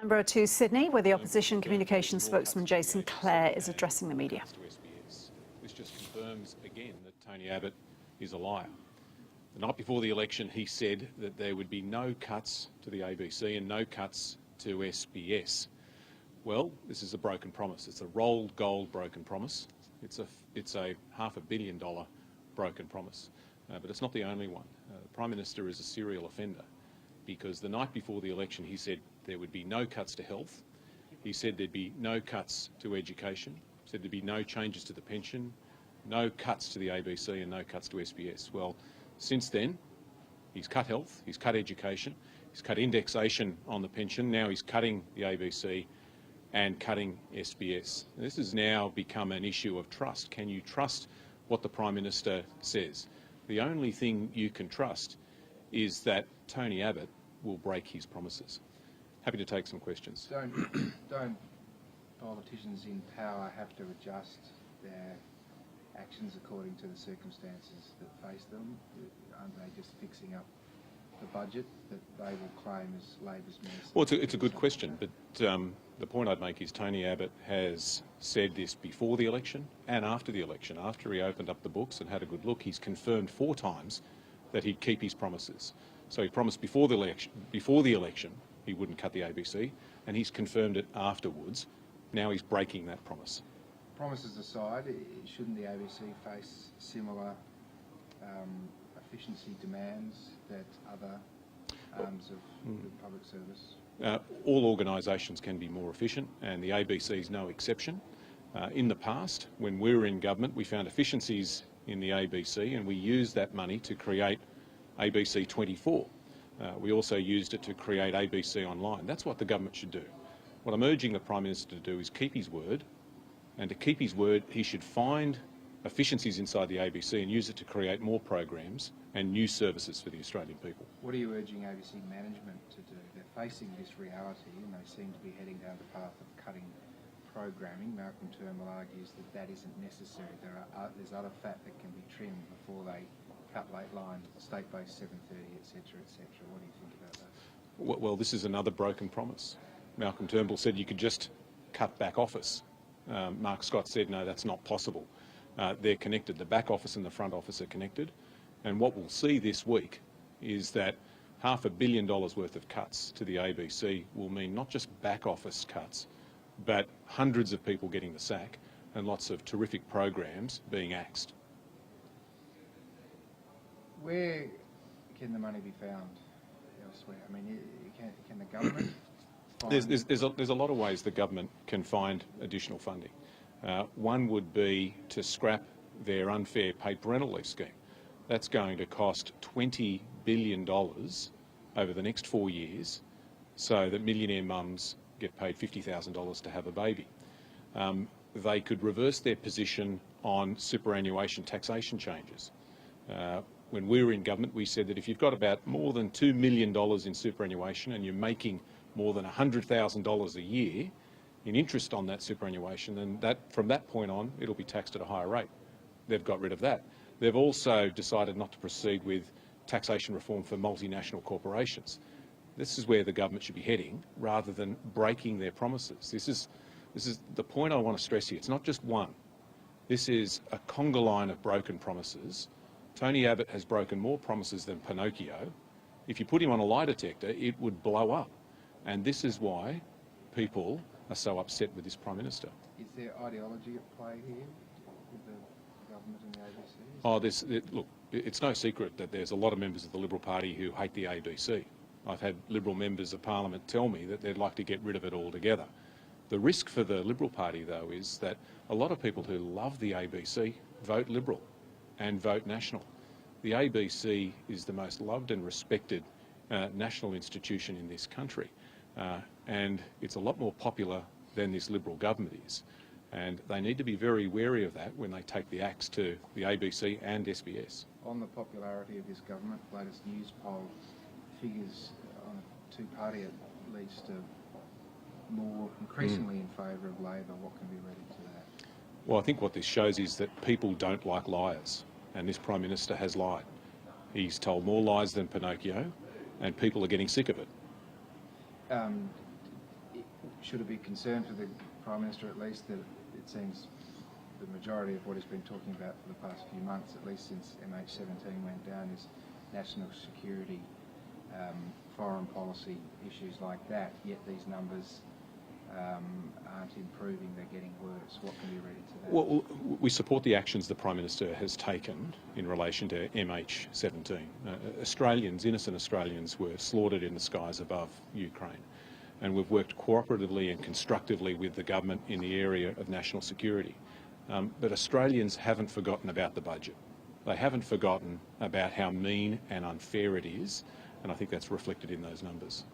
Canberra to Sydney, where the opposition communications spokesman Jason Clare is addressing the media. This just confirms again that Tony Abbott is a liar. The night before the election, he said that there would be no cuts to the ABC and no cuts to SBS. Well, this is a broken promise. It's a rolled gold broken promise. It's a $500 million broken promise. But it's not the only one. The Prime Minister is a serial offender, because the night before the election he said there would be no cuts to health. He said there'd be no cuts to education. He said there'd be no changes to the pension, no cuts to the ABC and no cuts to SBS. Well, since then, he's cut health, he's cut education, he's cut indexation on the pension, now he's cutting the ABC and cutting SBS. This has now become an issue of trust. Can you trust what the Prime Minister says? The only thing you can trust is that Tony Abbott will break his promises. Happy to take some questions. Don't politicians in power have to adjust their actions according to the circumstances that face them? Aren't they just fixing up the budget that they will claim as Labor's minister? Well, it's a good question, but the point I'd make is Tony Abbott has said this before the election and after the election. After he opened up the books and had a good look, he's confirmed 4 times that he'd keep his promises. So he promised before the election he wouldn't cut the ABC, and he's confirmed it afterwards. Now he's breaking that promise. Promises aside, shouldn't the ABC face similar efficiency demands that other arms of the public service? All organisations can be more efficient, and the ABC is no exception. In the past, when we were in government, we found efficiencies in the ABC, and we used that money to create ABC 24. We also used it to create ABC Online. That's what the government should do. What I'm urging the Prime Minister to do is keep his word, and to keep his word, he should find efficiencies inside the ABC and use it to create more programs and new services for the Australian people. What are you urging ABC management to do? They're facing this reality and they seem to be heading down the path of cutting programming. Malcolm Turnbull argues that that isn't necessary. There's other fat that can be trimmed before they cut late line, state-based 7:30, etc., etc. What do you think about that? Well, this is another broken promise. Malcolm Turnbull said you could just cut back office. Mark Scott said, no, that's not possible. They're connected. The back office and the front office are connected. And what we'll see this week is that $500 million worth of cuts to the ABC will mean not just back office cuts, but hundreds of people getting the sack and lots of terrific programs being axed. Where can the money be found elsewhere? I mean, can the government find... There's a lot of ways the government can find additional funding. One would be to scrap their unfair paid parental leave scheme. That's going to cost $20 billion over the next 4 years, so that millionaire mums get paid $50,000 to have a baby. They could reverse their position on superannuation taxation changes. When we were in government, we said that if you've got about more than $2 million in superannuation and you're making more than $100,000 a year in interest on that superannuation, then from that point on, it'll be taxed at a higher rate. They've got rid of that. They've also decided not to proceed with taxation reform for multinational corporations. This is where the government should be heading, rather than breaking their promises. This is the point I want to stress here. It's not just one. This is a conga line of broken promises. Tony Abbott has broken more promises than Pinocchio. If you put him on a lie detector, it would blow up. And this is why people are so upset with this Prime Minister. Is there ideology at play here with the government and the ABC? Look, it's no secret that there's a lot of members of the Liberal Party who hate the ABC. I've had Liberal members of Parliament tell me that they'd like to get rid of it altogether. The risk for the Liberal Party, though, is that a lot of people who love the ABC vote Liberal and vote National. The ABC is the most loved and respected national institution in this country, and it's a lot more popular than this Liberal government is. And they need to be very wary of that when they take the axe to the ABC and SBS. On the popularity of this government, latest news poll figures on a two-party at least more increasingly in favour of Labor. What can be read into that? Well, I think what this shows is that people don't like liars, and this Prime Minister has lied. He's told more lies than Pinocchio, and people are getting sick of it. should it be concern for the Prime Minister at least that it seems the majority of what he's been talking about for the past few months, at least since MH17 went down, is national security, foreign policy issues like that, yet these numbers aren't improving, they're getting worse. What can you read into that? Well, we support the actions the Prime Minister has taken in relation to MH17. Innocent Australians were slaughtered in the skies above Ukraine, and we've worked cooperatively and constructively with the government in the area of national security. But Australians haven't forgotten about the budget. They haven't forgotten about how mean and unfair it is, and I think that's reflected in those numbers.